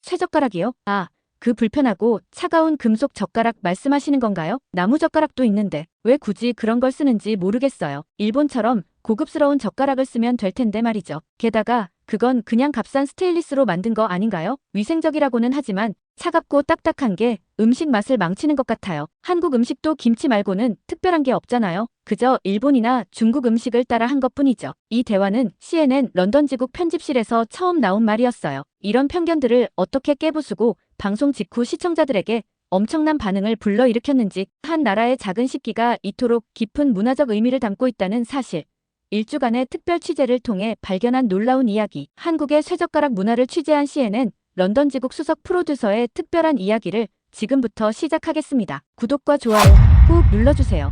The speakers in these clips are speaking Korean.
쇠젓가락이요? 아, 그 불편하고 차가운 금속 젓가락 말씀하시는 건가요? 나무 젓가락도 있는데 왜 굳이 그런 걸 쓰는지 모르겠어요. 일본처럼 고급스러운 젓가락을 쓰면 될 텐데 말이죠. 게다가 그건 그냥 값싼 스테인리스로 만든 거 아닌가요? 위생적이라고는 하지만 차갑고 딱딱한 게 음식 맛을 망치는 것 같아요. 한국 음식도 김치 말고는 특별한 게 없잖아요. 그저 일본이나 중국 음식을 따라 한 것뿐이죠. 이 대화는 CNN 런던 지국 편집실에서 처음 나온 말이었어요. 이런 편견들을 어떻게 깨부수고 방송 직후 시청자들에게 엄청난 반응을 불러일으켰는지, 한 나라의 작은 식기가 이토록 깊은 문화적 의미를 담고 있다는 사실, 일주간의 특별 취재를 통해 발견한 놀라운 이야기, 한국의 쇠젓가락 문화를 취재한 CNN 런던 지국 수석 프로듀서의 특별한 이야기를 지금부터 시작하겠습니다. 구독과 좋아요 꾹 눌러주세요.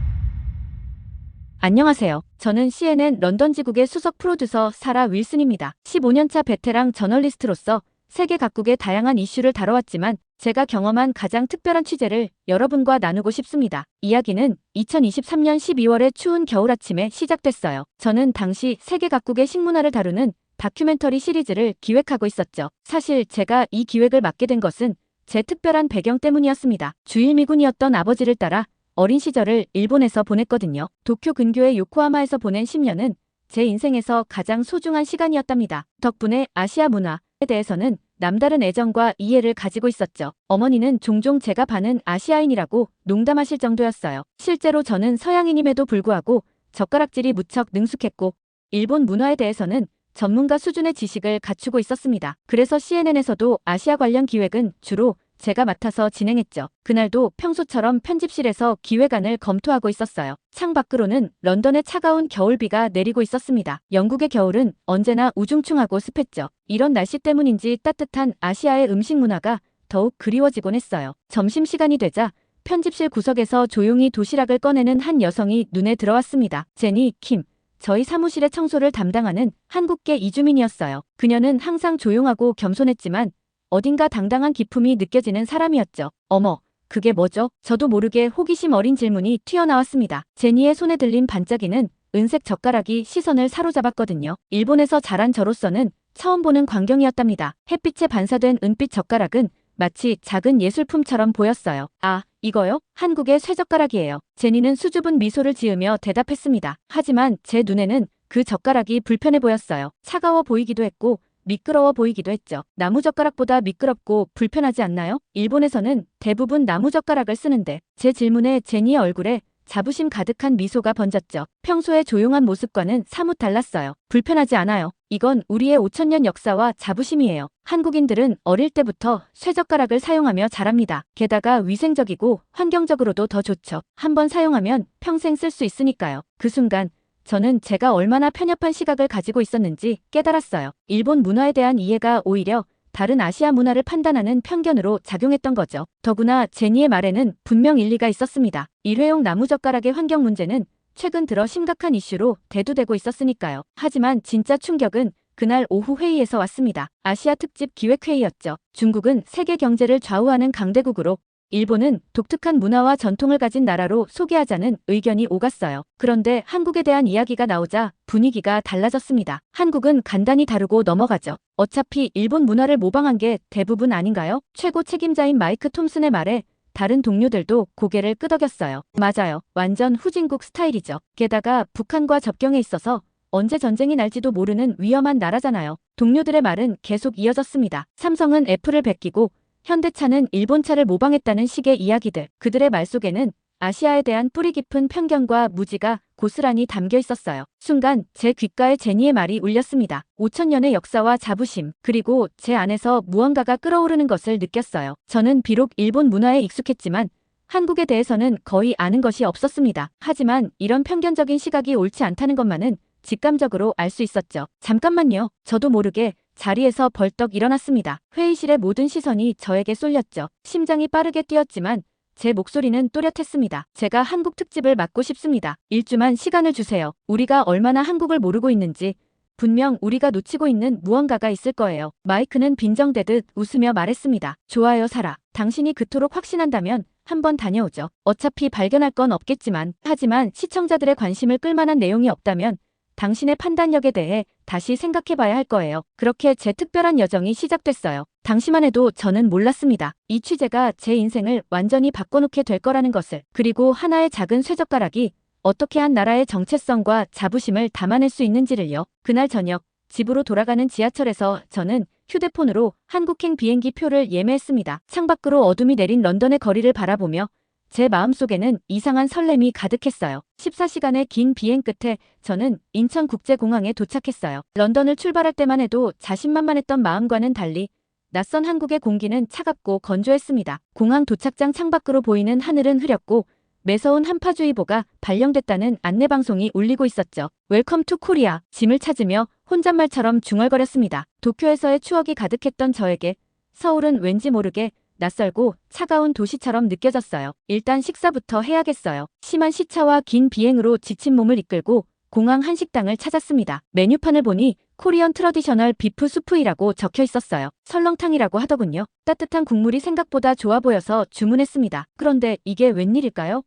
안녕하세요. 저는 CNN 런던 지국의 수석 프로듀서 사라 윌슨입니다. 15년차 베테랑 저널리스트로서 세계 각국의 다양한 이슈를 다뤄왔지만 제가 경험한 가장 특별한 취재를 여러분과 나누고 싶습니다. 이야기는 2023년 12월의 추운 겨울 아침에 시작됐어요. 저는 당시 세계 각국의 식문화를 다루는 다큐멘터리 시리즈를 기획하고 있었죠. 사실 제가 이 기획을 맡게 된 것은 제 특별한 배경 때문이었습니다. 주일미군이었던 아버지를 따라 어린 시절을 일본에서 보냈거든요. 도쿄 근교의 요코하마에서 보낸 10년은 제 인생에서 가장 소중한 시간이었답니다. 덕분에 아시아 문화에 대해서는 남다른 애정과 이해를 가지고 있었죠. 어머니는 종종 제가 반은 아시아인이라고 농담하실 정도였어요. 실제로 저는 서양인임에도 불구하고 젓가락질이 무척 능숙했고 일본 문화에 대해서는 전문가 수준의 지식을 갖추고 있었습니다. 그래서 CNN에서도 아시아 관련 기획은 주로 제가 맡아서 진행했죠. 그날도 평소처럼 편집실에서 기획안을 검토하고 있었어요. 창 밖으로는 런던의 차가운 겨울비가 내리고 있었습니다. 영국의 겨울은 언제나 우중충하고 습했죠. 이런 날씨 때문인지 따뜻한 아시아의 음식 문화가 더욱 그리워지곤 했어요. 점심시간이 되자 편집실 구석에서 조용히 도시락을 꺼내는 한 여성이 눈에 들어왔습니다. 제니 킴. 저희 사무실의 청소를 담당하는 한국계 이주민이었어요. 그녀는 항상 조용하고 겸손했지만 어딘가 당당한 기품이 느껴지는 사람이었죠. 어머, 그게 뭐죠? 저도 모르게 호기심 어린 질문이 튀어나왔습니다. 제니의 손에 들린 반짝이는 은색 젓가락이 시선을 사로잡았거든요. 일본에서 자란 저로서는 처음 보는 광경이었답니다. 햇빛에 반사된 은빛 젓가락은 마치 작은 예술품처럼 보였어요. 아, 이거요? 한국의 쇠젓가락이에요. 제니는 수줍은 미소를 지으며 대답했습니다. 하지만 제 눈에는 그 젓가락이 불편해 보였어요. 차가워 보이기도 했고 미끄러워 보이기도 했죠. 나무젓가락보다 미끄럽고 불편하지 않나요? 일본에서는 대부분 나무젓가락을 쓰는데 제 질문에 제니의 얼굴에 자부심 가득한 미소가 번졌죠. 평소의 조용한 모습과는 사뭇 달랐어요. 불편하지 않아요. 이건 우리의 5000년 역사와 자부심이에요. 한국인들은 어릴 때부터 쇠젓가락을 사용하며 자랍니다. 게다가 위생적이고 환경적으로도 더 좋죠. 한번 사용하면 평생 쓸 수 있으니까요. 그 순간 저는 제가 얼마나 편협한 시각을 가지고 있었는지 깨달았어요. 일본 문화에 대한 이해가 오히려 다른 아시아 문화를 판단하는 편견으로 작용했던 거죠. 더구나 제니의 말에는 분명 일리가 있었습니다. 일회용 나무젓가락의 환경 문제는 최근 들어 심각한 이슈로 대두되고 있었으니까요. 하지만 진짜 충격은 그날 오후 회의에서 왔습니다. 아시아 특집 기획회의였죠. 중국은 세계 경제를 좌우하는 강대국으로 일본은 독특한 문화와 전통을 가진 나라로 소개하자는 의견이 오갔어요. 그런데 한국에 대한 이야기가 나오자 분위기가 달라졌습니다. 한국은 간단히 다루고 넘어가죠. 어차피 일본 문화를 모방한 게 대부분 아닌가요? 최고 책임자인 마이크 톰슨의 말에 다른 동료들도 고개를 끄덕였어요. 맞아요. 완전 후진국 스타일이죠. 게다가 북한과 접경에 있어서 언제 전쟁이 날지도 모르는 위험한 나라잖아요. 동료들의 말은 계속 이어졌습니다. 삼성은 애플을 베끼고 현대차는 일본차를 모방했다는 식의 이야기들. 그들의 말 속에는 아시아에 대한 뿌리 깊은 편견과 무지가 고스란히 담겨 있었어요. 순간 제 귓가에 제니의 말이 울렸습니다. 5000년의 역사와 자부심, 그리고 제 안에서 무언가가 끓어오르는 것을 느꼈어요. 저는 비록 일본 문화에 익숙했지만 한국에 대해서는 거의 아는 것이 없었습니다. 하지만 이런 편견적인 시각이 옳지 않다는 것만은 직감적으로 알 수 있었죠. 잠깐만요. 저도 모르게 자리에서 벌떡 일어났습니다. 회의실의 모든 시선이 저에게 쏠렸죠. 심장이 빠르게 뛰었지만 제 목소리는 또렷했습니다. 제가 한국 특집을 맡고 싶습니다. 일주만 시간을 주세요. 우리가 얼마나 한국을 모르고 있는지 분명 우리가 놓치고 있는 무언가가 있을 거예요. 마이크는 빈정대듯 웃으며 말했습니다. 좋아요, 사라. 당신이 그토록 확신한다면 한번 다녀오죠. 어차피 발견할 건 없겠지만, 하지만 시청자들의 관심을 끌만한 내용이 없다면 당신의 판단력에 대해 다시 생각해봐야 할 거예요. 그렇게 제 특별한 여정이 시작됐어요. 당시만 해도 저는 몰랐습니다. 이 취재가 제 인생을 완전히 바꿔놓게 될 거라는 것을. 그리고 하나의 작은 쇠젓가락이 어떻게 한 나라의 정체성과 자부심을 담아낼 수 있는지를요. 그날 저녁 집으로 돌아가는 지하철에서 저는 휴대폰으로 한국행 비행기 표를 예매했습니다. 창밖으로 어둠이 내린 런던의 거리를 바라보며 제 마음속에는 이상한 설렘이 가득했어요. 14시간의 긴 비행 끝에 저는 인천국제공항에 도착했어요. 런던을 출발할 때만 해도 자신만만했던 마음과는 달리 낯선 한국의 공기는 차갑고 건조했습니다. 공항 도착장 창밖으로 보이는 하늘은 흐렸고 매서운 한파주의보가 발령됐다는 안내방송이 울리고 있었죠. 웰컴 투 코리아. 짐을 찾으며 혼잣말처럼 중얼거렸습니다. 도쿄에서의 추억이 가득했던 저에게 서울은 왠지 모르게 낯설고 차가운 도시처럼 느껴졌어요. 일단 식사부터 해야겠어요. 심한 시차와 긴 비행으로 지친 몸을 이끌고 공항 한식당을 찾았습니다. 메뉴판을 보니 코리안 트러디셔널 비프 수프이라고 적혀 있었어요. 설렁탕이라고 하더군요. 따뜻한 국물이 생각보다 좋아 보여서 주문했습니다. 그런데 이게 웬일일까요?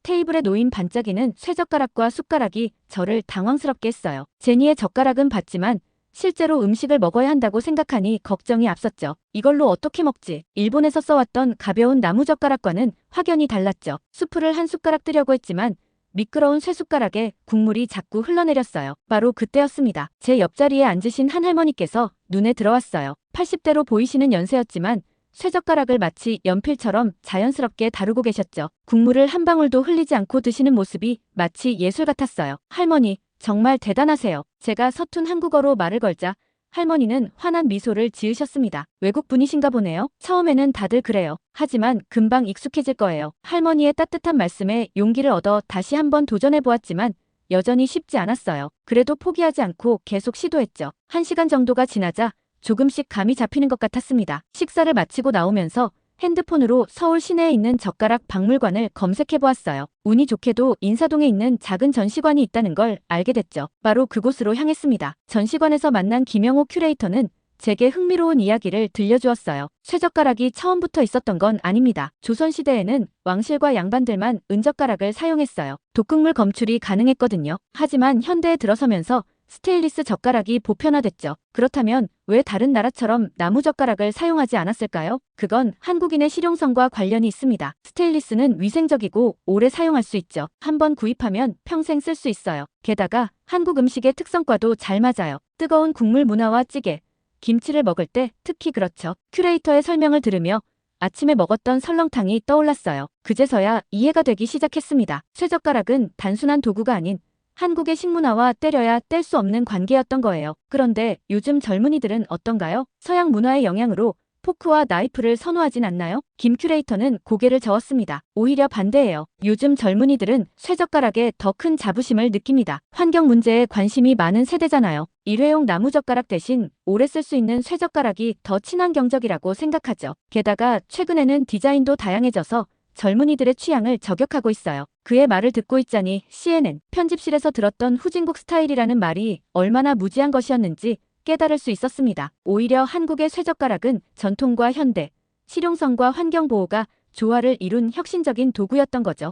테이블에 놓인 반짝이는 쇠젓가락과 숟가락이 저를 당황스럽게 했어요. 제니의 젓가락은 봤지만 실제로 음식을 먹어야 한다고 생각하니 걱정이 앞섰죠. 이걸로 어떻게 먹지? 일본에서 써왔던 가벼운 나무젓가락과는 확연히 달랐죠. 수프를 한 숟가락 뜨려고 했지만 미끄러운 쇠숟가락에 국물이 자꾸 흘러내렸어요. 바로 그때였습니다. 제 옆자리에 앉으신 한 할머니께서 눈에 들어왔어요. 80대로 보이시는 연세였지만 쇠젓가락을 마치 연필처럼 자연스럽게 다루고 계셨죠. 국물을 한 방울도 흘리지 않고 드시는 모습이 마치 예술 같았어요. 할머니, 정말 대단하세요. 제가 서툰 한국어로 말을 걸자 할머니는 환한 미소를 지으셨습니다. 외국 분이신가 보네요. 처음에는 다들 그래요. 하지만 금방 익숙해질 거예요. 할머니의 따뜻한 말씀에 용기를 얻어 다시 한번 도전해보았지만 여전히 쉽지 않았어요. 그래도 포기하지 않고 계속 시도했죠. 1시간 정도가 지나자 조금씩 감이 잡히는 것 같았습니다. 식사를 마치고 나오면서 핸드폰으로 서울 시내에 있는 젓가락 박물관을 검색해보았어요. 운이 좋게도 인사동에 있는 작은 전시관이 있다는 걸 알게 됐죠. 바로 그곳으로 향했습니다. 전시관에서 만난 김영호 큐레이터는 제게 흥미로운 이야기를 들려주었어요. 쇠젓가락이 처음부터 있었던 건 아닙니다. 조선시대에는 왕실과 양반들만 은젓가락을 사용했어요. 독극물 검출이 가능했거든요. 하지만 현대에 들어서면서 스테인리스 젓가락이 보편화됐죠. 그렇다면 왜 다른 나라처럼 나무젓가락을 사용하지 않았을까요? 그건 한국인의 실용성과 관련이 있습니다. 스테인리스는 위생적이고 오래 사용할 수 있죠. 한번 구입하면 평생 쓸 수 있어요. 게다가 한국 음식의 특성과도 잘 맞아요. 뜨거운 국물 문화와 찌개, 김치를 먹을 때 특히 그렇죠. 큐레이터의 설명을 들으며 아침에 먹었던 설렁탕이 떠올랐어요. 그제서야 이해가 되기 시작했습니다. 쇠젓가락은 단순한 도구가 아닌 한국의 식문화와 때려야 뗄 수 없는 관계였던 거예요. 그런데 요즘 젊은이들은 어떤가요? 서양 문화의 영향으로 포크와 나이프를 선호하진 않나요? 김 큐레이터는 고개를 저었습니다. 오히려 반대예요. 요즘 젊은이들은 쇠젓가락에 더 큰 자부심을 느낍니다. 환경 문제에 관심이 많은 세대잖아요. 일회용 나무젓가락 대신 오래 쓸 수 있는 쇠젓가락이 더 친환경적이라고 생각하죠. 게다가 최근에는 디자인도 다양해져서 젊은이들의 취향을 저격하고 있어요. 그의 말을 듣고 있자니 CNN 편집실에서 들었던 후진국 스타일이라는 말이 얼마나 무지한 것이었는지 깨달을 수 있었습니다. 오히려 한국의 쇠젓가락은 전통과 현대, 실용성과 환경보호가 조화를 이룬 혁신적인 도구였던 거죠.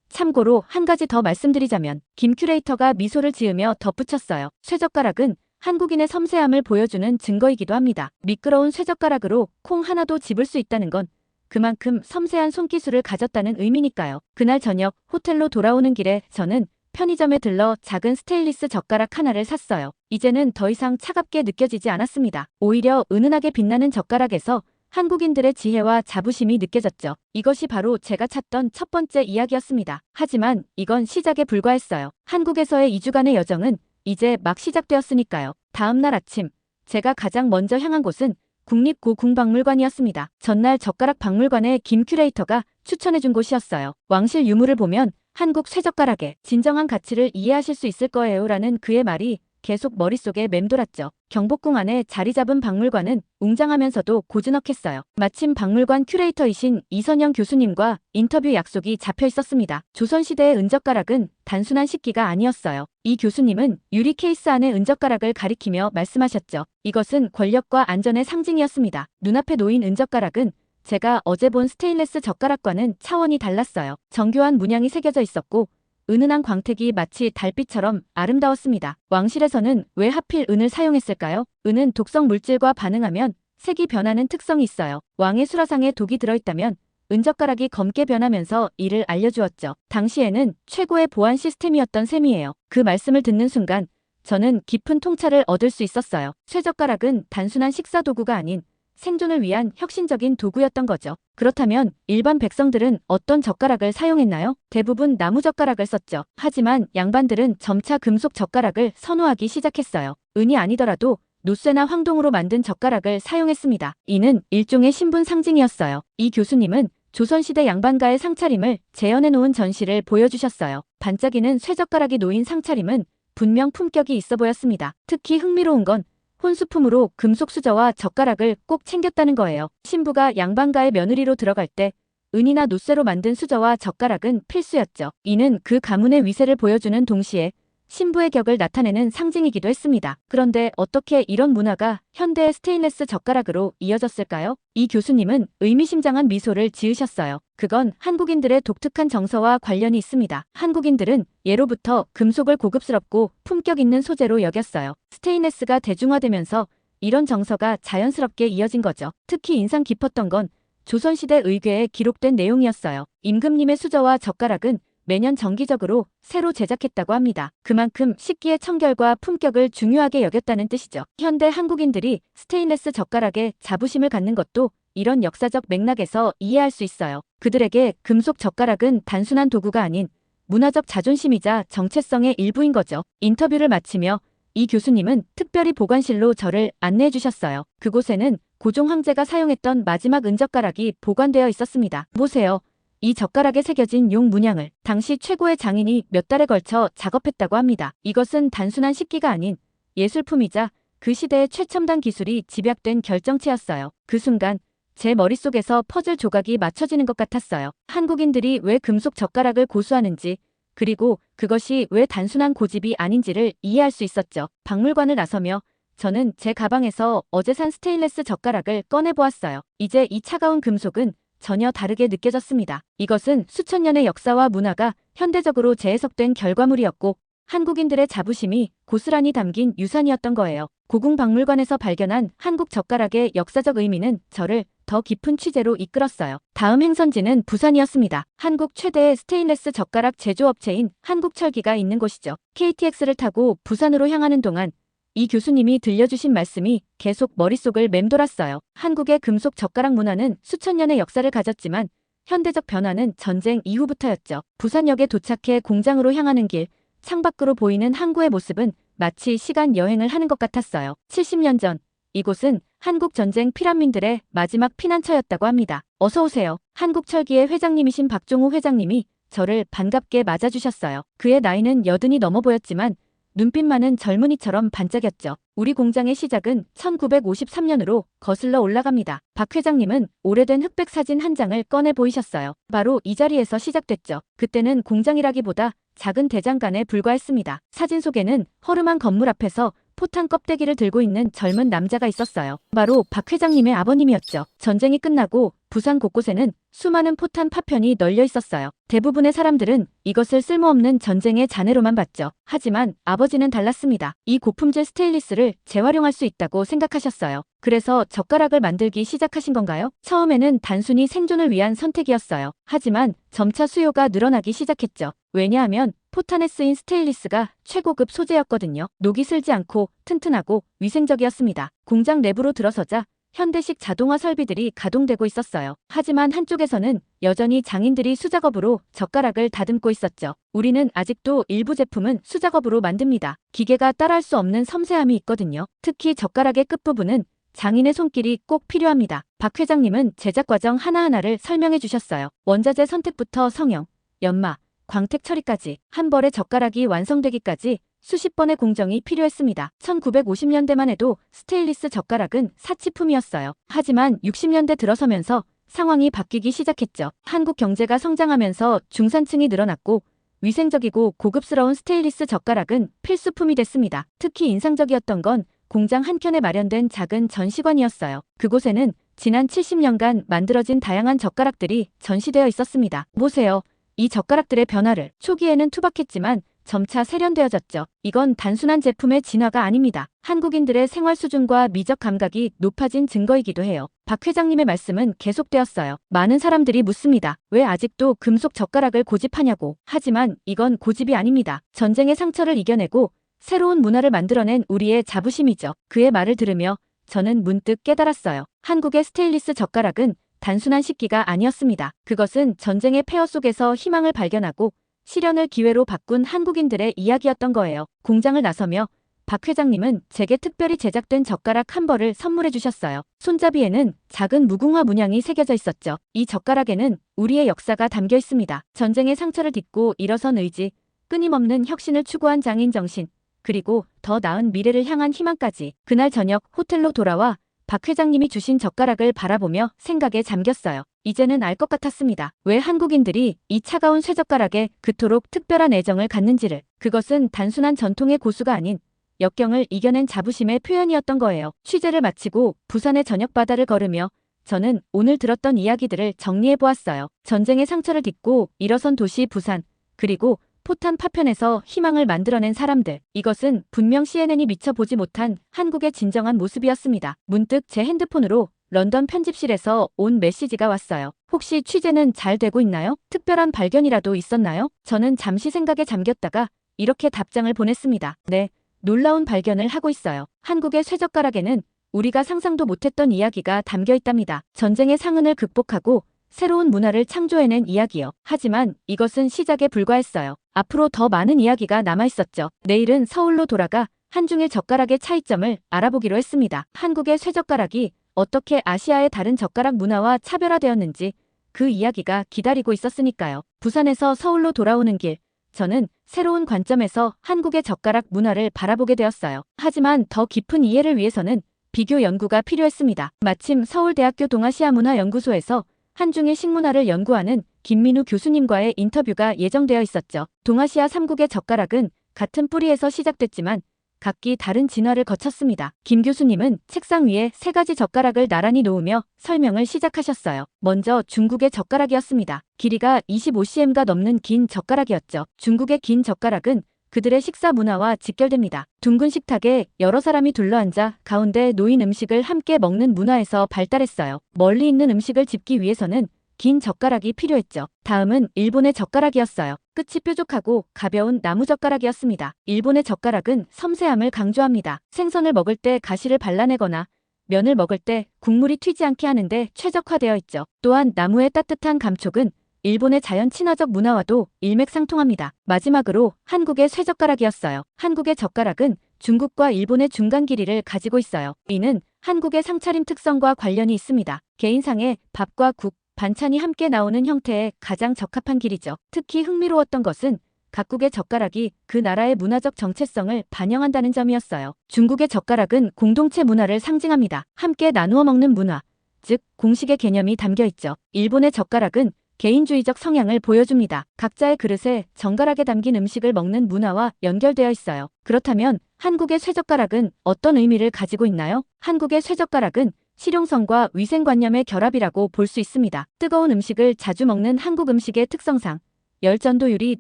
참고로 한 가지 더 말씀드리자면 김 큐레이터가 미소를 지으며 덧붙였어요. 쇠젓가락은 한국인의 섬세함을 보여주는 증거이기도 합니다. 미끄러운 쇠젓가락으로 콩 하나도 집을 수 있다는 건 그만큼 섬세한 손기술을 가졌다는 의미니까요. 그날 저녁 호텔로 돌아오는 길에 저는 편의점에 들러 작은 스테인리스 젓가락 하나를 샀어요. 이제는 더 이상 차갑게 느껴지지 않았습니다. 오히려 은은하게 빛나는 젓가락에서 한국인들의 지혜와 자부심이 느껴졌죠. 이것이 바로 제가 찾던 첫 번째 이야기였습니다. 하지만 이건 시작에 불과했어요. 한국에서의 2주간의 여정은 이제 막 시작되었으니까요. 다음 날 아침 제가 가장 먼저 향한 곳은 국립고궁박물관이었습니다. 전날 젓가락 박물관의 김 큐레이터가 추천해준 곳이었어요. 왕실 유물을 보면 한국 쇠젓가락의 진정한 가치를 이해하실 수 있을 거예요 라는 그의 말이 계속 머릿속에 맴돌았죠. 경복궁 안에 자리 잡은 박물관은 웅장하면서도 고즈넉했어요. 마침 박물관 큐레이터이신 이선영 교수님과 인터뷰 약속이 잡혀 있었습니다. 조선시대의 은젓가락은 단순한 식기가 아니었어요. 이 교수님은 유리 케이스 안의 은젓가락을 가리키며 말씀하셨죠. 이것은 권력과 안전의 상징이었습니다. 눈앞에 놓인 은젓가락은 제가 어제 본 스테인레스 젓가락과는 차원이 달랐어요. 정교한 문양이 새겨져 있었고 은은한 광택이 마치 달빛처럼 아름다웠습니다. 왕실에서는 왜 하필 은을 사용했을까요? 은은 독성 물질과 반응하면 색이 변하는 특성이 있어요. 왕의 수라상에 독이 들어있다면 은젓가락이 검게 변하면서 이를 알려주었죠. 당시에는 최고의 보안 시스템이었던 셈이에요. 그 말씀을 듣는 순간 저는 깊은 통찰을 얻을 수 있었어요. 쇠젓가락은 단순한 식사 도구가 아닌 생존을 위한 혁신적인 도구였던 거죠. 그렇다면 일반 백성들은 어떤 젓가락을 사용했나요? 대부분 나무 젓가락을 썼죠. 하지만 양반들은 점차 금속 젓가락을 선호하기 시작했어요. 은이 아니더라도 노쇠나 황동으로 만든 젓가락을 사용했습니다. 이는 일종의 신분 상징이었어요. 이 교수님은 조선시대 양반가의 상차림을 재현해 놓은 전시를 보여주셨어요. 반짝이는 쇠젓가락이 놓인 상차림은 분명 품격이 있어 보였습니다. 특히 흥미로운 건 혼수품으로 금속 수저와 젓가락을 꼭 챙겼다는 거예요. 신부가 양반가의 며느리로 들어갈 때 은이나 노쇠로 만든 수저와 젓가락은 필수였죠. 이는 그 가문의 위세를 보여주는 동시에 신부의 격을 나타내는 상징이기도 했습니다. 그런데 어떻게 이런 문화가 현대의 스테인레스 젓가락으로 이어졌을까요? 이 교수님은 의미심장한 미소를 지으셨어요. 그건 한국인들의 독특한 정서와 관련이 있습니다. 한국인들은 예로부터 금속을 고급스럽고 품격 있는 소재로 여겼어요. 스테인레스가 대중화되면서 이런 정서가 자연스럽게 이어진 거죠. 특히 인상 깊었던 건 조선시대 의궤에 기록된 내용이었어요. 임금님의 수저와 젓가락은 매년 정기적으로 새로 제작했다고 합니다. 그만큼 식기의 청결과 품격을 중요하게 여겼다는 뜻이죠. 현대 한국인들이 스테인레스 젓가락에 자부심을 갖는 것도 이런 역사적 맥락에서 이해할 수 있어요. 그들에게 금속 젓가락은 단순한 도구가 아닌 문화적 자존심이자 정체성의 일부인 거죠. 인터뷰를 마치며 이 교수님은 특별히 보관실로 저를 안내해 주셨어요. 그곳에는 고종 황제가 사용했던 마지막 은젓가락이 보관되어 있었습니다. 보세요. 이 젓가락에 새겨진 용 문양을 당시 최고의 장인이 몇 달에 걸쳐 작업했다고 합니다. 이것은 단순한 식기가 아닌 예술품이자 그 시대의 최첨단 기술이 집약된 결정체였어요. 그 순간 제 머릿속에서 퍼즐 조각이 맞춰지는 것 같았어요. 한국인들이 왜 금속 젓가락을 고수하는지, 그리고 그것이 왜 단순한 고집이 아닌지를 이해할 수 있었죠. 박물관을 나서며 저는 제 가방에서 어제 산 스테인레스 젓가락을 꺼내보았어요. 이제 이 차가운 금속은 전혀 다르게 느껴졌습니다. 이것은 수천 년의 역사와 문화가 현대적으로 재해석된 결과물이었고 한국인들의 자부심이 고스란히 담긴 유산이었던 거예요. 고궁박물관에서 발견한 한국 젓가락의 역사적 의미는 저를 더 깊은 취재로 이끌었어요. 다음 행선지는 부산이었습니다. 한국 최대의 스테인레스 젓가락 제조업체인 한국철기가 있는 곳이죠. KTX를 타고 부산으로 향하는 동안 이 교수님이 들려주신 말씀이 계속 머릿속을 맴돌았어요. 한국의 금속 젓가락 문화는 수천 년의 역사를 가졌지만 현대적 변화는 전쟁 이후부터였죠. 부산역에 도착해 공장으로 향하는 길, 창밖으로 보이는 항구의 모습은 마치 시간 여행을 하는 것 같았어요. 70년 전 이곳은 한국 전쟁 피난민들의 마지막 피난처였다고 합니다. 어서 오세요. 한국철기의 회장님이신 박종호 회장님이 저를 반갑게 맞아주셨어요. 그의 나이는 80이 넘어 보였지만 눈빛만은 젊은이처럼 반짝였죠. 우리 공장의 시작은 1953년으로 거슬러 올라갑니다. 박 회장님은 오래된 흑백 사진 한 장을 꺼내 보이셨어요. 바로 이 자리에서 시작됐죠. 그때는 공장이라기보다 작은 대장간에 불과했습니다. 사진 속에는 허름한 건물 앞에서 포탄 껍데기를 들고 있는 젊은 남자가 있었어요. 바로 박 회장님의 아버님이었죠. 전쟁이 끝나고 부산 곳곳에는 수많은 포탄 파편이 널려 있었어요. 대부분의 사람들은 이것을 쓸모없는 전쟁의 잔해로만 봤죠. 하지만 아버지는 달랐습니다. 이 고품질 스테인리스를 재활용할 수 있다고 생각하셨어요. 그래서 젓가락을 만들기 시작하신 건가요? 처음에는 단순히 생존을 위한 선택이었어요. 하지만 점차 수요가 늘어나기 시작했죠. 왜냐하면 포탄에 쓰인 스테인리스가 최고급 소재였거든요. 녹이 슬지 않고 튼튼하고 위생적이었습니다. 공장 내부로 들어서자 현대식 자동화 설비들이 가동되고 있었어요. 하지만 한쪽에서는 여전히 장인들이 수작업으로 젓가락을 다듬고 있었죠. 우리는 아직도 일부 제품은 수작업으로 만듭니다. 기계가 따라할 수 없는 섬세함이 있거든요. 특히 젓가락의 끝부분은 장인의 손길이 꼭 필요합니다. 박 회장님은 제작 과정 하나하나를 설명해 주셨어요. 원자재 선택부터 성형, 연마, 광택 처리까지 한 벌의 젓가락이 완성되기까지 수십 번의 공정이 필요했습니다. 1950년대만 해도 스테인리스 젓가락은 사치품이었어요. 하지만 60년대 들어서면서 상황이 바뀌기 시작했죠. 한국 경제가 성장하면서 중산층이 늘어났고 위생적이고 고급스러운 스테인리스 젓가락은 필수품이 됐습니다. 특히 인상적이었던 건 공장 한켠에 마련된 작은 전시관이었어요. 그곳에는 지난 70년간 만들어진 다양한 젓가락들이 전시되어 있었습니다. 보세요. 이 젓가락들의 변화를 초기에는 투박했지만 점차 세련되어졌죠. 이건 단순한 제품의 진화가 아닙니다. 한국인들의 생활 수준과 미적 감각이 높아진 증거이기도 해요. 박 회장님의 말씀은 계속되었어요. 많은 사람들이 묻습니다. 왜 아직도 금속 젓가락을 고집하냐고. 하지만 이건 고집이 아닙니다. 전쟁의 상처를 이겨내고 새로운 문화를 만들어낸 우리의 자부심이죠. 그의 말을 들으며 저는 문득 깨달았어요. 한국의 스테인리스 젓가락은 단순한 식기가 아니었습니다. 그것은 전쟁의 폐허 속에서 희망을 발견하고 시련을 기회로 바꾼 한국인들의 이야기였던 거예요. 공장을 나서며 박 회장님은 제게 특별히 제작된 젓가락 한 벌을 선물해 주셨어요. 손잡이에는 작은 무궁화 문양이 새겨져 있었죠. 이 젓가락에는 우리의 역사가 담겨 있습니다. 전쟁의 상처를 딛고 일어선 의지, 끊임없는 혁신을 추구한 장인 정신, 그리고 더 나은 미래를 향한 희망까지. 그날 저녁 호텔로 돌아와 박 회장님이 주신 젓가락을 바라보며 생각에 잠겼어요. 이제는 알 것 같았습니다. 왜 한국인들이 이 차가운 쇠젓가락에 그토록 특별한 애정을 갖는지를. 그것은 단순한 전통의 고수가 아닌 역경을 이겨낸 자부심의 표현이었던 거예요. 취재를 마치고 부산의 저녁바다를 걸으며 저는 오늘 들었던 이야기들을 정리해보았어요. 전쟁의 상처를 딛고 일어선 도시 부산, 그리고 포탄 파편에서 희망을 만들어낸 사람들. 이것은 분명 CNN이 미처 보지 못한 한국의 진정한 모습이었습니다. 문득 제 핸드폰으로 런던 편집실에서 온 메시지가 왔어요. 혹시 취재는 잘 되고 있나요? 특별한 발견이라도 있었나요? 저는 잠시 생각에 잠겼다가 이렇게 답장을 보냈습니다. 네, 놀라운 발견을 하고 있어요. 한국의 쇠젓가락에는 우리가 상상도 못했던 이야기가 담겨 있답니다. 전쟁의 상흔을 극복하고 새로운 문화를 창조해낸 이야기요. 하지만 이것은 시작에 불과했어요. 앞으로 더 많은 이야기가 남아있었죠. 내일은 서울로 돌아가 한중일 젓가락의 차이점을 알아보기로 했습니다. 한국의 쇠젓가락이 어떻게 아시아의 다른 젓가락 문화와 차별화되었는지 그 이야기가 기다리고 있었으니까요. 부산에서 서울로 돌아오는 길, 저는 새로운 관점에서 한국의 젓가락 문화를 바라보게 되었어요. 하지만 더 깊은 이해를 위해서는 비교 연구가 필요했습니다. 마침 서울대학교 동아시아문화연구소에서 한중일 식문화를 연구하는 김민우 교수님과의 인터뷰가 예정되어 있었죠. 동아시아 3국의 젓가락은 같은 뿌리에서 시작됐지만 각기 다른 진화를 거쳤습니다. 김 교수님은 책상 위에 3가지 젓가락을 나란히 놓으며 설명을 시작하셨어요. 먼저 중국의 젓가락이었습니다. 길이가 25cm가 넘는 긴 젓가락이었죠. 중국의 긴 젓가락은 그들의 식사 문화와 직결됩니다. 둥근 식탁에 여러 사람이 둘러앉아 가운데 놓인 음식을 함께 먹는 문화에서 발달했어요. 멀리 있는 음식을 집기 위해서는 긴 젓가락이 필요했죠. 다음은 일본의 젓가락이었어요. 끝이 뾰족하고 가벼운 나무 젓가락이었습니다. 일본의 젓가락은 섬세함을 강조합니다. 생선을 먹을 때 가시를 발라내거나 면을 먹을 때 국물이 튀지 않게 하는데 최적화되어 있죠. 또한 나무의 따뜻한 감촉은 일본의 자연 친화적 문화와도 일맥상통합니다. 마지막으로 한국의 쇠젓가락이었어요. 한국의 젓가락은 중국과 일본의 중간 길이를 가지고 있어요. 이는 한국의 상차림 특성과 관련이 있습니다. 개인상에 밥과 국, 반찬이 함께 나오는 형태에 가장 적합한 길이죠. 특히 흥미로웠던 것은 각국의 젓가락이 그 나라의 문화적 정체성을 반영한다는 점이었어요. 중국의 젓가락은 공동체 문화를 상징합니다. 함께 나누어 먹는 문화, 즉 공식의 개념이 담겨 있죠. 일본의 젓가락은 개인주의적 성향을 보여줍니다. 각자의 그릇에 정갈하게 담긴 음식을 먹는 문화와 연결되어 있어요. 그렇다면 한국의 쇠젓가락은 어떤 의미를 가지고 있나요? 한국의 쇠젓가락은 실용성과 위생관념의 결합이라고 볼 수 있습니다. 뜨거운 음식을 자주 먹는 한국 음식의 특성상 열전도율이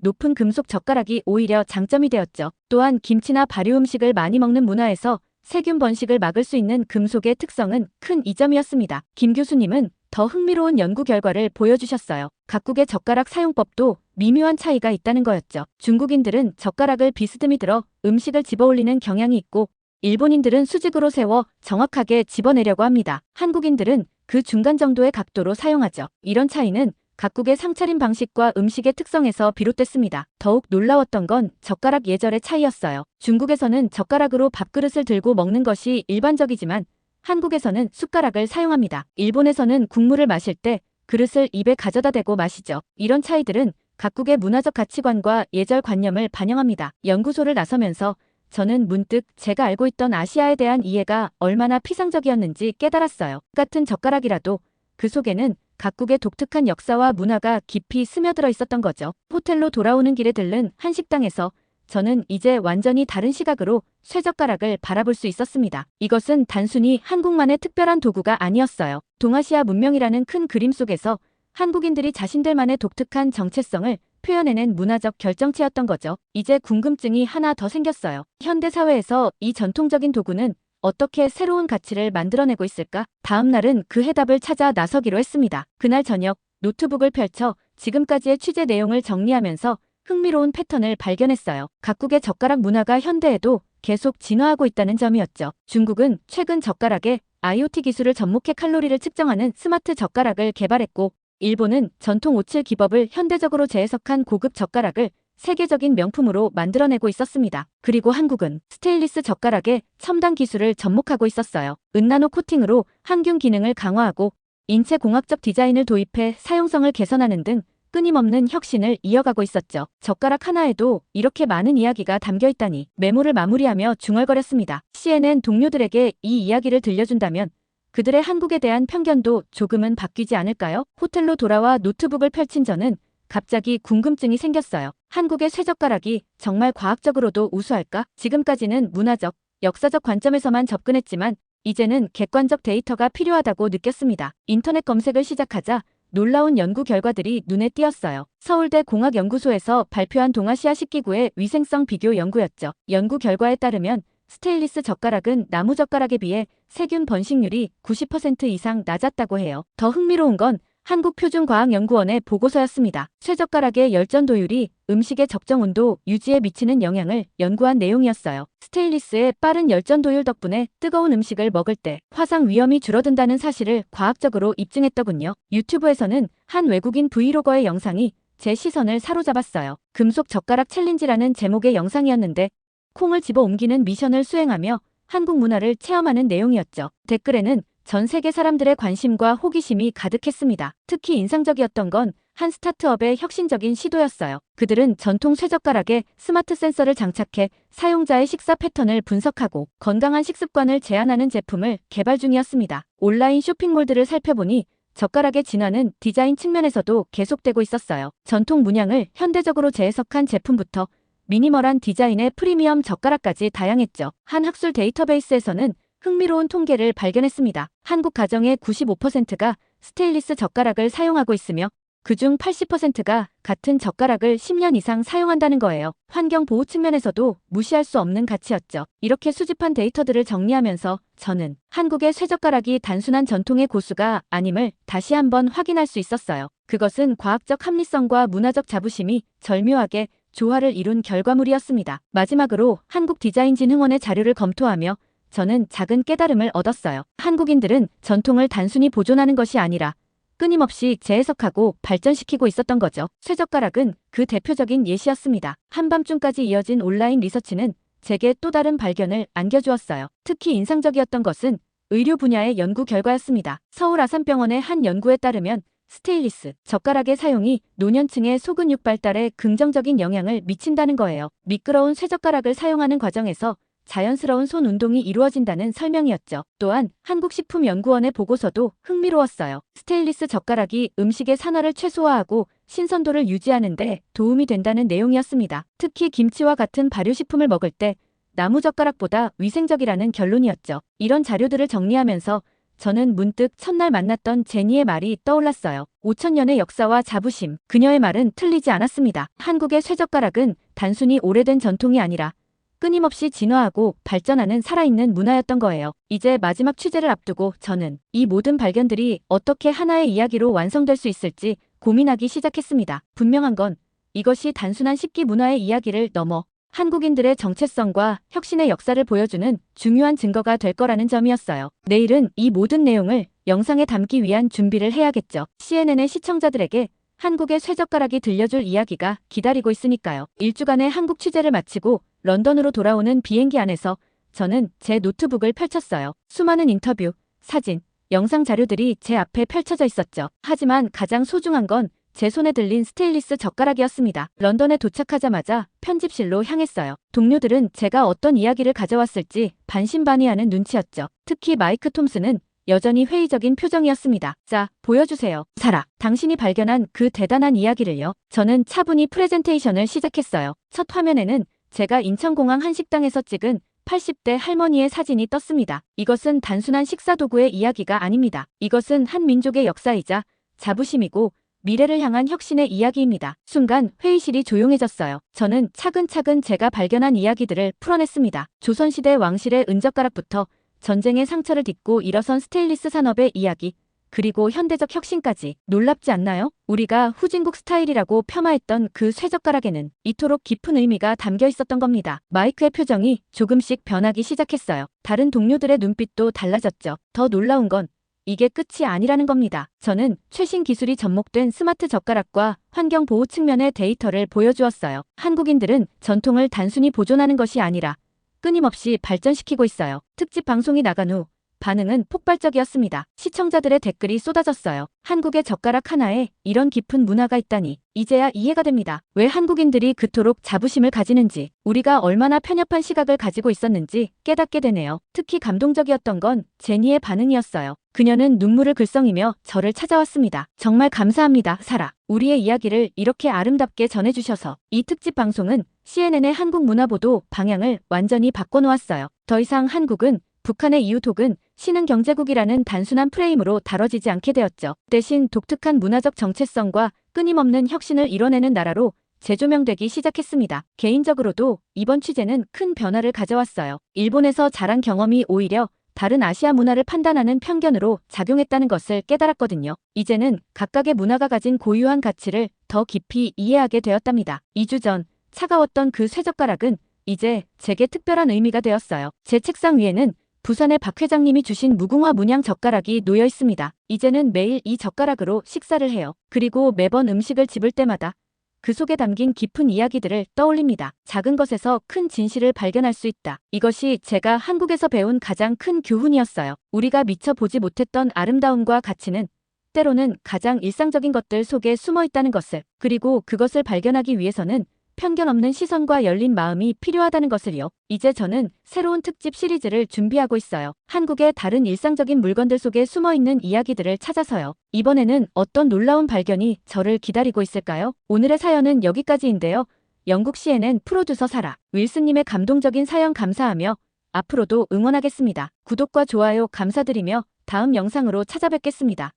높은 금속 젓가락이 오히려 장점이 되었죠. 또한 김치나 발효 음식을 많이 먹는 문화에서 세균 번식을 막을 수 있는 금속의 특성은 큰 이점이었습니다. 김 교수님은 더 흥미로운 연구 결과를 보여주셨어요. 각국의 젓가락 사용법도 미묘한 차이가 있다는 거였죠. 중국인들은 젓가락을 비스듬히 들어 음식을 집어올리는 경향이 있고 일본인들은 수직으로 세워 정확하게 집어내려고 합니다. 한국인들은 그 중간 정도의 각도로 사용하죠. 이런 차이는 각국의 상차림 방식과 음식의 특성에서 비롯됐습니다. 더욱 놀라웠던 건 젓가락 예절의 차이였어요. 중국에서는 젓가락으로 밥그릇을 들고 먹는 것이 일반적이지만 한국에서는 숟가락을 사용합니다. 일본에서는 국물을 마실 때 그릇을 입에 가져다 대고 마시죠. 이런 차이들은 각국의 문화적 가치관과 예절관념을 반영합니다. 연구소를 나서면서 저는 문득 제가 알고 있던 아시아에 대한 이해가 얼마나 피상적이었는지 깨달았어요. 같은 젓가락이라도 그 속에는 각국의 독특한 역사와 문화가 깊이 스며들어 있었던 거죠. 호텔로 돌아오는 길에 들른 한 식당에서 저는 이제 완전히 다른 시각으로 쇠젓가락을 바라볼 수 있었습니다. 이것은 단순히 한국만의 특별한 도구가 아니었어요. 동아시아 문명이라는 큰 그림 속에서 한국인들이 자신들만의 독특한 정체성을 표현해낸 문화적 결정체였던 거죠. 이제 궁금증이 하나 더 생겼어요. 현대 사회에서 이 전통적인 도구는 어떻게 새로운 가치를 만들어내고 있을까? 다음 날은 그 해답을 찾아 나서기로 했습니다. 그날 저녁 노트북을 펼쳐 지금까지의 취재 내용을 정리하면서 흥미로운 패턴을 발견했어요. 각국의 젓가락 문화가 현대에도 계속 진화하고 있다는 점이었죠. 중국은 최근 젓가락에 IoT 기술을 접목해 칼로리를 측정하는 스마트 젓가락을 개발했고, 일본은 전통 오칠 기법을 현대적으로 재해석한 고급 젓가락을 세계적인 명품으로 만들어내고 있었습니다. 그리고 한국은 스테인리스 젓가락에 첨단 기술을 접목하고 있었어요. 은나노 코팅으로 항균 기능을 강화하고 인체공학적 디자인을 도입해 사용성을 개선하는 등 끊임없는 혁신을 이어가고 있었죠. 젓가락 하나에도 이렇게 많은 이야기가 담겨 있다니 메모를 마무리하며 중얼거렸습니다. CNN 동료들에게 이 이야기를 들려준다면 그들의 한국에 대한 편견도 조금은 바뀌지 않을까요? 호텔로 돌아와 노트북을 펼친 저는 갑자기 궁금증이 생겼어요. 한국의 쇠젓가락이 정말 과학적으로도 우수할까? 지금까지는 문화적, 역사적 관점에서만 접근했지만 이제는 객관적 데이터가 필요하다고 느꼈습니다. 인터넷 검색을 시작하자 놀라운 연구 결과들이 눈에 띄었어요. 서울대 공학연구소에서 발표한 동아시아 식기구의 위생성 비교 연구였죠. 연구 결과에 따르면 스테인리스 젓가락은 나무 젓가락에 비해 세균 번식률이 90% 이상 낮았다고 해요. 더 흥미로운 건 한국표준과학연구원의 보고서였습니다. 쇠젓가락의 열전도율이 음식의 적정 온도 유지에 미치는 영향을 연구한 내용이었어요. 스테인리스의 빠른 열전도율 덕분에 뜨거운 음식을 먹을 때 화상 위험이 줄어든다는 사실을 과학적으로 입증했더군요. 유튜브에서는 한 외국인 브이로거의 영상이 제 시선을 사로잡았어요. 금속 젓가락 챌린지라는 제목의 영상이었는데 콩을 집어 옮기는 미션을 수행하며 한국 문화를 체험하는 내용이었죠. 댓글에는 전 세계 사람들의 관심과 호기심이 가득했습니다. 특히 인상적이었던 건 한 스타트업의 혁신적인 시도였어요. 그들은 전통 쇠젓가락에 스마트 센서를 장착해 사용자의 식사 패턴을 분석하고 건강한 식습관을 제안하는 제품을 개발 중이었습니다. 온라인 쇼핑몰들을 살펴보니 젓가락의 진화는 디자인 측면에서도 계속되고 있었어요. 전통 문양을 현대적으로 재해석한 제품부터 미니멀한 디자인의 프리미엄 젓가락까지 다양했죠. 한 학술 데이터베이스에서는 흥미로운 통계를 발견했습니다. 한국 가정의 95%가 스테인리스 젓가락을 사용하고 있으며 그중 80%가 같은 젓가락을 10년 이상 사용한다는 거예요. 환경 보호 측면에서도 무시할 수 없는 가치였죠. 이렇게 수집한 데이터들을 정리하면서 저는 한국의 쇠젓가락이 단순한 전통의 고수가 아님을 다시 한번 확인할 수 있었어요. 그것은 과학적 합리성과 문화적 자부심이 절묘하게 조화를 이룬 결과물이었습니다. 마지막으로 한국디자인진흥원의 자료를 검토하며 저는 작은 깨달음을 얻었어요. 한국인들은 전통을 단순히 보존하는 것이 아니라 끊임없이 재해석하고 발전시키고 있었던 거죠. 쇠젓가락은 그 대표적인 예시였습니다. 한밤중까지 이어진 온라인 리서치는 제게 또 다른 발견을 안겨주었어요. 특히 인상적이었던 것은 의료 분야의 연구 결과였습니다. 서울 아산병원의 한 연구에 따르면 스테인리스 젓가락의 사용이 노년층의 소근육 발달에 긍정적인 영향을 미친다는 거예요. 미끄러운 쇠젓가락을 사용하는 과정에서 자연스러운 손 운동이 이루어진다는 설명이었죠. 또한 한국식품연구원의 보고서도 흥미로웠어요. 스테인리스 젓가락이 음식의 산화를 최소화하고 신선도를 유지하는 데 도움이 된다는 내용이었습니다. 특히 김치와 같은 발효식품을 먹을 때 나무 젓가락보다 위생적이라는 결론이었죠. 이런 자료들을 정리하면서 저는 문득 첫날 만났던 제니의 말이 떠올랐어요. 5000년의 역사와 자부심. 그녀의 말은 틀리지 않았습니다. 한국의 쇠젓가락은 단순히 오래된 전통이 아니라 끊임없이 진화하고 발전하는 살아있는 문화였던 거예요. 이제 마지막 취재를 앞두고 저는 이 모든 발견들이 어떻게 하나의 이야기로 완성될 수 있을지 고민하기 시작했습니다. 분명한 건 이것이 단순한 식기 문화의 이야기를 넘어 한국인들의 정체성과 혁신의 역사를 보여주는 중요한 증거가 될 거라는 점이었어요. 내일은 이 모든 내용을 영상에 담기 위한 준비를 해야겠죠. CNN의 시청자들에게 한국의 쇠젓가락이 들려줄 이야기가 기다리고 있으니까요. 일주간의 한국 취재를 마치고 런던으로 돌아오는 비행기 안에서 저는 제 노트북을 펼쳤어요. 수많은 인터뷰, 사진, 영상 자료들이 제 앞에 펼쳐져 있었죠. 하지만 가장 소중한 건 제 손에 들린 스테인리스 젓가락이었습니다. 런던에 도착하자마자 편집실로 향했어요. 동료들은 제가 어떤 이야기를 가져왔을지 반신반의하는 눈치였죠. 특히 마이크 톰슨은 여전히 회의적인 표정이었습니다. 자, 보여주세요. 사라, 당신이 발견한 그 대단한 이야기를요. 저는 차분히 프레젠테이션을 시작했어요. 첫 화면에는 제가 인천공항 한 식당에서 찍은 80대 할머니의 사진이 떴습니다. 이것은 단순한 식사 도구의 이야기가 아닙니다. 이것은 한 민족의 역사이자 자부심이고 미래를 향한 혁신의 이야기입니다. 순간 회의실이 조용해졌어요. 저는 차근차근 제가 발견한 이야기들을 풀어냈습니다. 조선시대 왕실의 은젓가락부터 전쟁의 상처를 딛고 일어선 스테인리스 산업의 이야기, 그리고 현대적 혁신까지. 놀랍지 않나요? 우리가 후진국 스타일이라고 폄하했던 그 쇠젓가락에는 이토록 깊은 의미가 담겨 있었던 겁니다. 마이크의 표정이 조금씩 변하기 시작했어요. 다른 동료들의 눈빛도 달라졌죠. 더 놀라운 건 이게 끝이 아니라는 겁니다. 저는 최신 기술이 접목된 스마트 젓가락과 환경 보호 측면의 데이터를 보여주었어요. 한국인들은 전통을 단순히 보존하는 것이 아니라 끊임없이 발전시키고 있어요. 특집 방송이 나간 후 반응은 폭발적이었습니다. 시청자들의 댓글이 쏟아졌어요. 한국의 젓가락 하나에 이런 깊은 문화가 있다니 이제야 이해가 됩니다. 왜 한국인들이 그토록 자부심을 가지는지, 우리가 얼마나 편협한 시각을 가지고 있었는지 깨닫게 되네요. 특히 감동적이었던 건 제니의 반응이었어요. 그녀는 눈물을 글썽이며 저를 찾아왔습니다. 정말 감사합니다, 사라. 우리의 이야기를 이렇게 아름답게 전해주셔서. 이 특집 방송은 CNN의 한국 문화보도 방향을 완전히 바꿔놓았어요. 더 이상 한국은 북한의 이웃 혹은 신흥경제국이라는 단순한 프레임으로 다뤄지지 않게 되었죠. 대신 독특한 문화적 정체성과 끊임없는 혁신을 이뤄내는 나라로 재조명되기 시작했습니다. 개인적으로도 이번 취재는 큰 변화를 가져왔어요. 일본에서 자란 경험이 오히려 다른 아시아 문화를 판단하는 편견으로 작용했다는 것을 깨달았거든요. 이제는 각각의 문화가 가진 고유한 가치를 더 깊이 이해하게 되었답니다. 2주 전 차가웠던 그 쇠젓가락은 이제 제게 특별한 의미가 되었어요. 제 책상 위에는 부산의 박 회장님이 주신 무궁화 문양 젓가락이 놓여 있습니다. 이제는 매일 이 젓가락으로 식사를 해요. 그리고 매번 음식을 집을 때마다 그 속에 담긴 깊은 이야기들을 떠올립니다. 작은 것에서 큰 진실을 발견할 수 있다. 이것이 제가 한국에서 배운 가장 큰 교훈이었어요. 우리가 미처 보지 못했던 아름다움과 가치는 때로는 가장 일상적인 것들 속에 숨어 있다는 것을, 그리고 그것을 발견하기 위해서는 편견 없는 시선과 열린 마음이 필요하다는 것을요. 이제 저는 새로운 특집 시리즈를 준비하고 있어요. 한국의 다른 일상적인 물건들 속에 숨어있는 이야기들을 찾아서요. 이번에는 어떤 놀라운 발견이 저를 기다리고 있을까요? 오늘의 사연은 여기까지인데요. 영국 CNN 프로듀서 사라 윌슨님의 감동적인 사연 감사하며 앞으로도 응원하겠습니다. 구독과 좋아요 감사드리며 다음 영상으로 찾아뵙겠습니다.